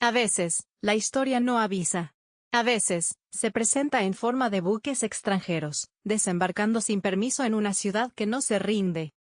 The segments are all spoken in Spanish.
A veces, la historia no avisa. A veces, se presenta en forma de buques extranjeros, desembarcando sin permiso en una ciudad que no se rinde.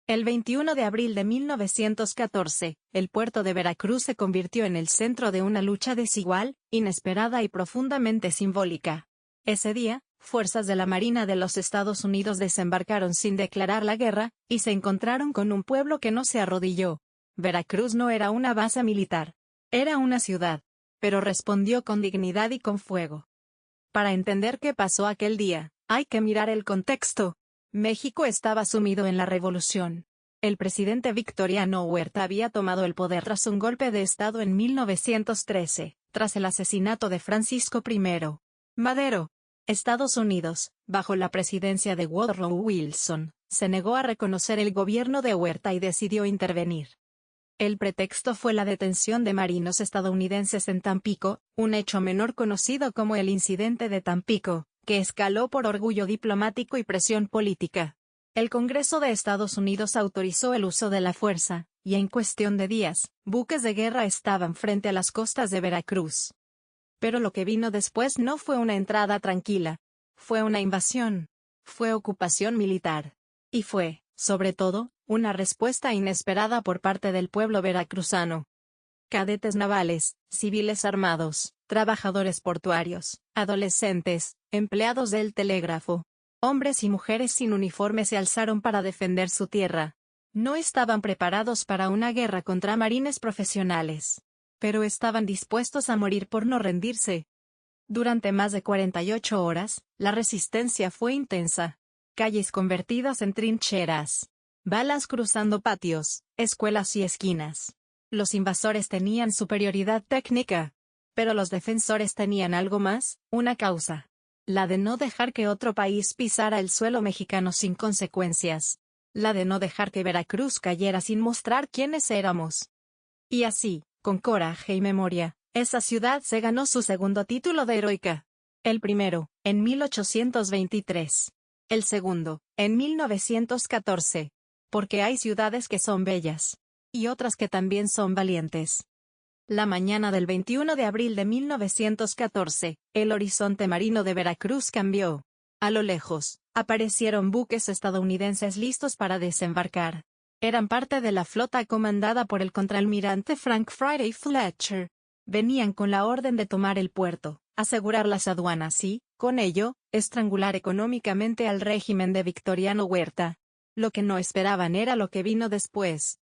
El 21 de abril de 1914, el puerto de Veracruz se convirtió en el centro de una lucha desigual, inesperada y profundamente simbólica. Ese día, fuerzas de la Marina de los Estados Unidos desembarcaron sin declarar la guerra, y se encontraron con un pueblo que no se arrodilló. Veracruz no era una base militar. Era una ciudad. Pero respondió con dignidad y con fuego. Para entender qué pasó aquel día, hay que mirar el contexto. México estaba sumido en la revolución. El presidente Victoriano Huerta había tomado el poder tras un golpe de Estado en 1913, tras el asesinato de Francisco I. Madero. Estados Unidos, bajo la presidencia de Woodrow Wilson, se negó a reconocer el gobierno de Huerta y decidió intervenir. El pretexto fue la detención de marinos estadounidenses en Tampico, un hecho menor conocido como el Incidente de Tampico, que escaló por orgullo diplomático y presión política. El Congreso de Estados Unidos autorizó el uso de la fuerza, y en cuestión de días, buques de guerra estaban frente a las costas de Veracruz. Pero lo que vino después no fue una entrada tranquila. Fue una invasión. Fue ocupación militar. Y fue, sobre todo, una respuesta inesperada por parte del pueblo veracruzano. Cadetes navales, civiles armados, trabajadores portuarios, adolescentes, empleados del telégrafo, hombres y mujeres sin uniforme se alzaron para defender su tierra. No estaban preparados para una guerra contra marines profesionales, pero estaban dispuestos a morir por no rendirse. Durante más de 48 horas, la resistencia fue intensa. Calles convertidas en trincheras. Balas cruzando patios, escuelas y esquinas. Los invasores tenían superioridad técnica. Pero los defensores tenían algo más, una causa. La de no dejar que otro país pisara el suelo mexicano sin consecuencias. La de no dejar que Veracruz cayera sin mostrar quiénes éramos. Y así, con coraje y memoria, esa ciudad se ganó su segundo título de heroica. El primero, en 1823. El segundo, en 1914. Porque hay ciudades que son bellas. Y otras que también son valientes. La mañana del 21 de abril de 1914, el horizonte marino de Veracruz cambió. A lo lejos, aparecieron buques estadounidenses listos para desembarcar. Eran parte de la flota comandada por el contraalmirante Frank Friday Fletcher. Venían con la orden de tomar el puerto, asegurar las aduanas y, con ello, estrangular económicamente al régimen de Victoriano Huerta. Lo que no esperaban era lo que vino después.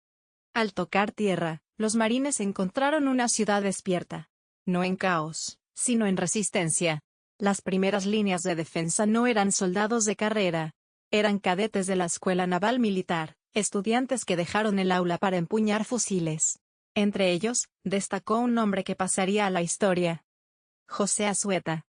Al tocar tierra, los marines encontraron una ciudad despierta. No en caos, sino en resistencia. Las primeras líneas de defensa no eran soldados de carrera. Eran cadetes de la Escuela Naval Militar, estudiantes que dejaron el aula para empuñar fusiles. Entre ellos, destacó un nombre que pasaría a la historia. José Azueta.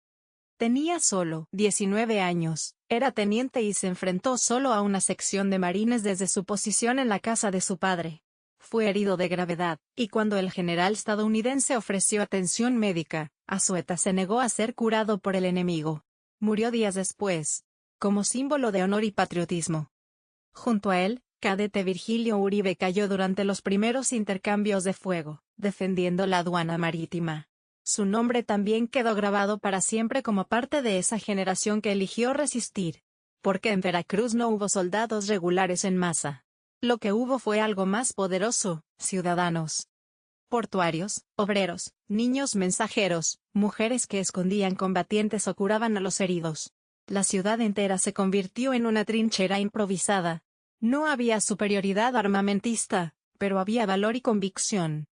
Tenía solo 19 años, era teniente y se enfrentó solo a una sección de marines desde su posición en la casa de su padre. Fue herido de gravedad, y cuando el general estadounidense ofreció atención médica, Azueta se negó a ser curado por el enemigo. Murió días después, como símbolo de honor y patriotismo. Junto a él, cadete Virgilio Uribe cayó durante los primeros intercambios de fuego, defendiendo la aduana marítima. Su nombre también quedó grabado para siempre como parte de esa generación que eligió resistir. Porque en Veracruz no hubo soldados regulares en masa. Lo que hubo fue algo más poderoso, ciudadanos. Portuarios, obreros, niños mensajeros, mujeres que escondían combatientes o curaban a los heridos. La ciudad entera se convirtió en una trinchera improvisada. No había superioridad armamentista, pero había valor y convicción.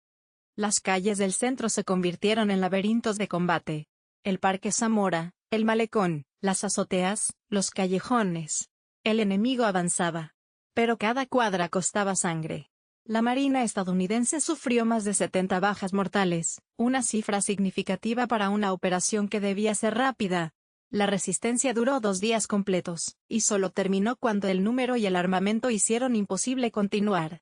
Las calles del centro se convirtieron en laberintos de combate. El Parque Zamora, el malecón, las azoteas, los callejones. El enemigo avanzaba. Pero cada cuadra costaba sangre. La Marina estadounidense sufrió más de 70 bajas mortales, una cifra significativa para una operación que debía ser rápida. La resistencia duró 2 días completos, y solo terminó cuando el número y el armamento hicieron imposible continuar.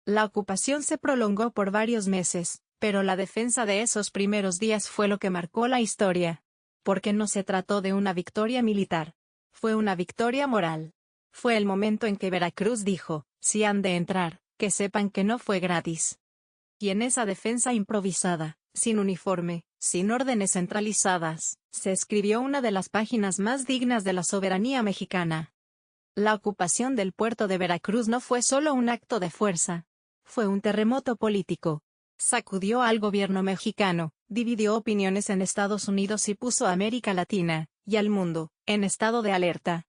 La ocupación se prolongó por varios meses, pero la defensa de esos primeros días fue lo que marcó la historia. Porque no se trató de una victoria militar. Fue una victoria moral. Fue el momento en que Veracruz dijo, si han de entrar, que sepan que no fue gratis. Y en esa defensa improvisada, sin uniforme, sin órdenes centralizadas, se escribió una de las páginas más dignas de la soberanía mexicana. La ocupación del puerto de Veracruz no fue solo un acto de fuerza. Fue un terremoto político. Sacudió al gobierno mexicano, dividió opiniones en Estados Unidos y puso a América Latina, y al mundo, en estado de alerta.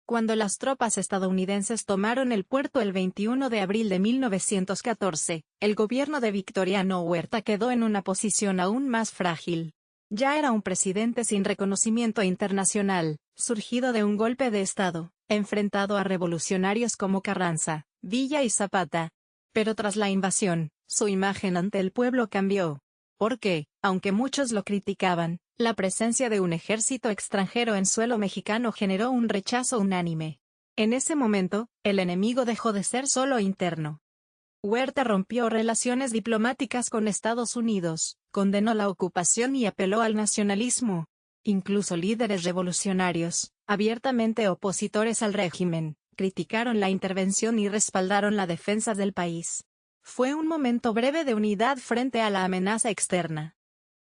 Cuando las tropas estadounidenses tomaron el puerto el 21 de abril de 1914, el gobierno de Victoriano Huerta quedó en una posición aún más frágil. Ya era un presidente sin reconocimiento internacional, surgido de un golpe de Estado, enfrentado a revolucionarios como Carranza, Villa y Zapata. Pero tras la invasión, su imagen ante el pueblo cambió. Porque, aunque muchos lo criticaban, la presencia de un ejército extranjero en suelo mexicano generó un rechazo unánime. En ese momento, el enemigo dejó de ser solo interno. Huerta rompió relaciones diplomáticas con Estados Unidos, condenó la ocupación y apeló al nacionalismo. Incluso líderes revolucionarios, abiertamente opositores al régimen, criticaron la intervención y respaldaron la defensa del país. Fue un momento breve de unidad frente a la amenaza externa.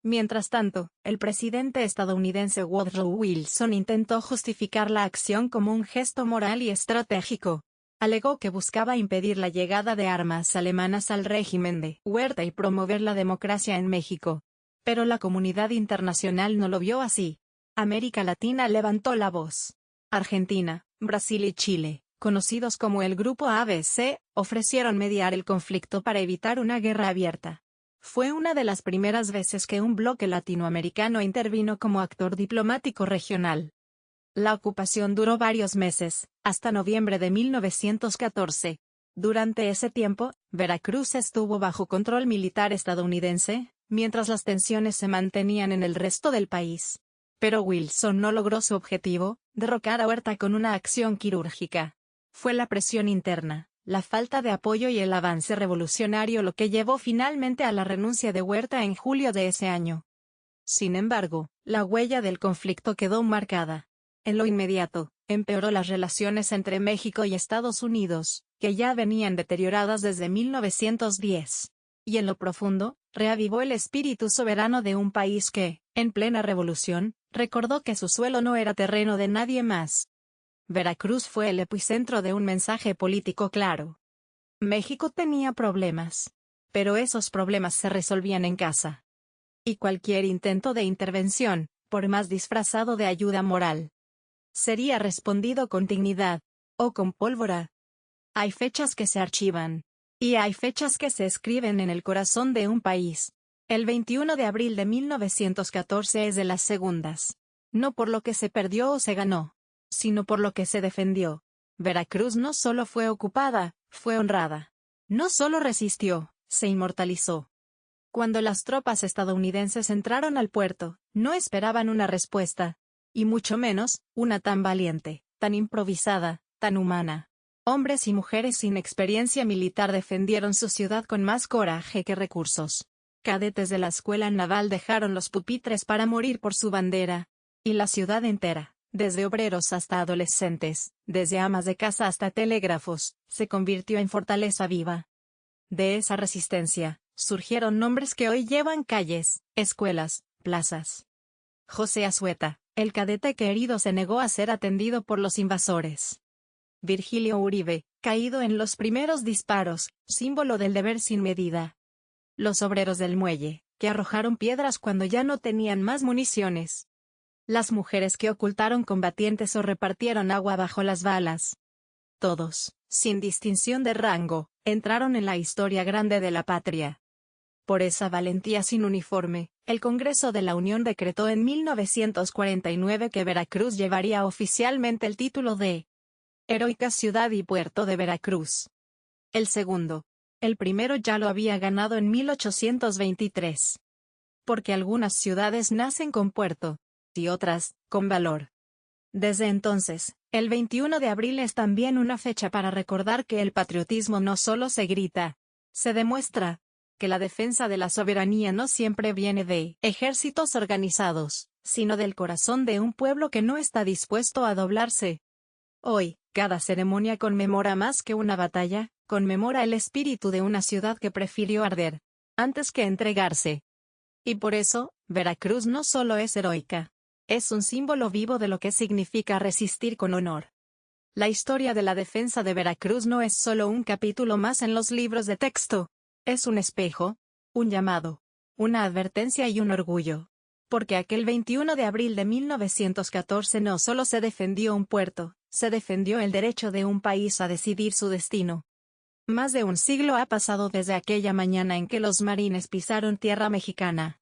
Mientras tanto, el presidente estadounidense Woodrow Wilson intentó justificar la acción como un gesto moral y estratégico. Alegó que buscaba impedir la llegada de armas alemanas al régimen de Huerta y promover la democracia en México. Pero la comunidad internacional no lo vio así. América Latina levantó la voz. Argentina, Brasil y Chile, conocidos como el Grupo ABC, ofrecieron mediar el conflicto para evitar una guerra abierta. Fue una de las primeras veces que un bloque latinoamericano intervino como actor diplomático regional. La ocupación duró varios meses, hasta noviembre de 1914. Durante ese tiempo, Veracruz estuvo bajo control militar estadounidense, mientras las tensiones se mantenían en el resto del país. Pero Wilson no logró su objetivo, derrocar a Huerta con una acción quirúrgica. Fue la presión interna, la falta de apoyo y el avance revolucionario lo que llevó finalmente a la renuncia de Huerta en julio de ese año. Sin embargo, la huella del conflicto quedó marcada. En lo inmediato, empeoró las relaciones entre México y Estados Unidos, que ya venían deterioradas desde 1910. Y en lo profundo, reavivó el espíritu soberano de un país que, en plena revolución, recordó que su suelo no era terreno de nadie más. Veracruz fue el epicentro de un mensaje político claro. México tenía problemas. Pero esos problemas se resolvían en casa. Y cualquier intento de intervención, por más disfrazado de ayuda moral, sería respondido con dignidad, o con pólvora. Hay fechas que se archivan. Y hay fechas que se escriben en el corazón de un país. El 21 de abril de 1914 es de las segundas. No por lo que se perdió o se ganó, sino por lo que se defendió. Veracruz no solo fue ocupada, fue honrada. No solo resistió, se inmortalizó. Cuando las tropas estadounidenses entraron al puerto, no esperaban una respuesta. Y mucho menos, una tan valiente, tan improvisada, tan humana. Hombres y mujeres sin experiencia militar defendieron su ciudad con más coraje que recursos. Cadetes de la escuela naval dejaron los pupitres para morir por su bandera. Y la ciudad entera, desde obreros hasta adolescentes, desde amas de casa hasta telégrafos, se convirtió en fortaleza viva. De esa resistencia, surgieron nombres que hoy llevan calles, escuelas, plazas. José Azueta, el cadete que herido se negó a ser atendido por los invasores. Virgilio Uribe, caído en los primeros disparos, símbolo del deber sin medida. Los obreros del muelle, que arrojaron piedras cuando ya no tenían más municiones. Las mujeres que ocultaron combatientes o repartieron agua bajo las balas. Todos, sin distinción de rango, entraron en la historia grande de la patria. Por esa valentía sin uniforme, el Congreso de la Unión decretó en 1949 que Veracruz llevaría oficialmente el título de Heroica Ciudad y Puerto de Veracruz. El segundo. El primero ya lo había ganado en 1823. Porque algunas ciudades nacen con puerto, y otras, con valor. Desde entonces, el 21 de abril es también una fecha para recordar que el patriotismo no solo se grita, se demuestra. Que la defensa de la soberanía no siempre viene de ejércitos organizados, sino del corazón de un pueblo que no está dispuesto a doblarse. Hoy, cada ceremonia conmemora más que una batalla, conmemora el espíritu de una ciudad que prefirió arder, antes que entregarse. Y por eso, Veracruz no solo es heroica. Es un símbolo vivo de lo que significa resistir con honor. La historia de la defensa de Veracruz no es solo un capítulo más en los libros de texto. Es un espejo, un llamado, una advertencia y un orgullo. Porque aquel 21 de abril de 1914 no solo se defendió un puerto, se defendió el derecho de un país a decidir su destino. Más de un siglo ha pasado desde aquella mañana en que los marines pisaron tierra mexicana.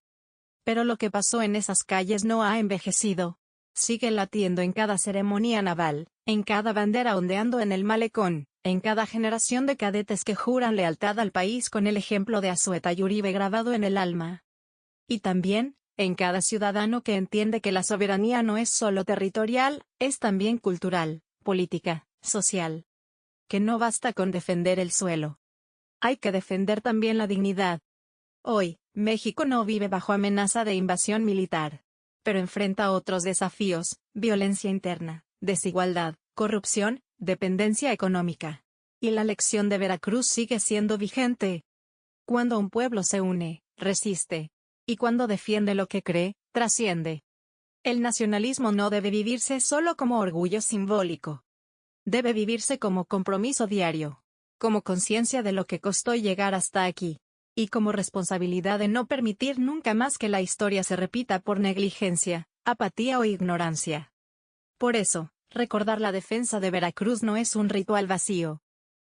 Pero lo que pasó en esas calles no ha envejecido. Sigue latiendo en cada ceremonia naval, en cada bandera ondeando en el malecón, en cada generación de cadetes que juran lealtad al país con el ejemplo de Azueta y Uribe grabado en el alma. Y también, en cada ciudadano que entiende que la soberanía no es solo territorial, es también cultural, política, social. Que no basta con defender el suelo. Hay que defender también la dignidad. Hoy, México no vive bajo amenaza de invasión militar. Pero enfrenta otros desafíos: violencia interna, desigualdad, corrupción, dependencia económica. Y la lección de Veracruz sigue siendo vigente. Cuando un pueblo se une, resiste. Y cuando defiende lo que cree, trasciende. El nacionalismo no debe vivirse solo como orgullo simbólico. Debe vivirse como compromiso diario. Como conciencia de lo que costó llegar hasta aquí. Y como responsabilidad de no permitir nunca más que la historia se repita por negligencia, apatía o ignorancia. Por eso, recordar la defensa de Veracruz no es un ritual vacío.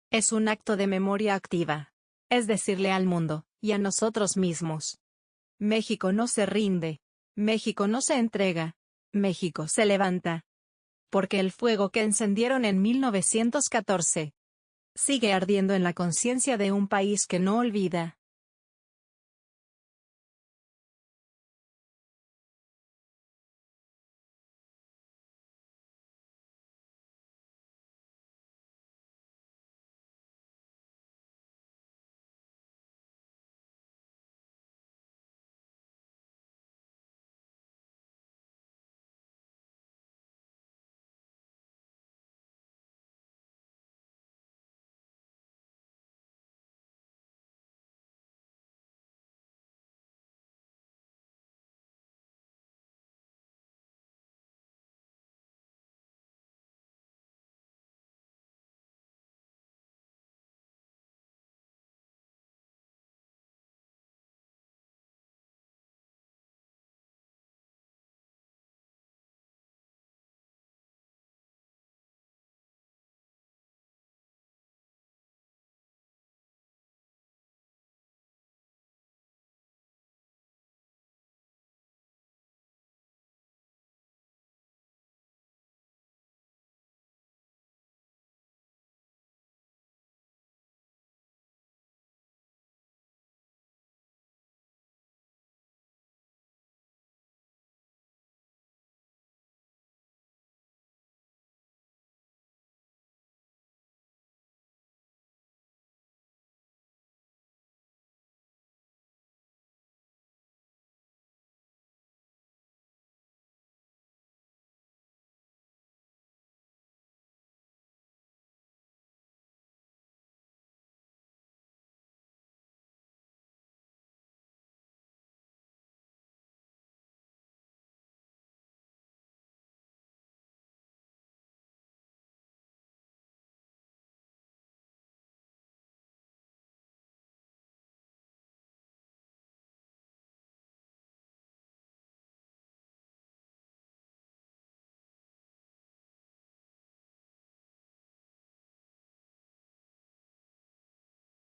Es un acto de memoria activa. Es decirle al mundo, y a nosotros mismos: México no se rinde. México no se entrega. México se levanta. Porque el fuego que encendieron en 1914 sigue ardiendo en la conciencia de un país que no olvida.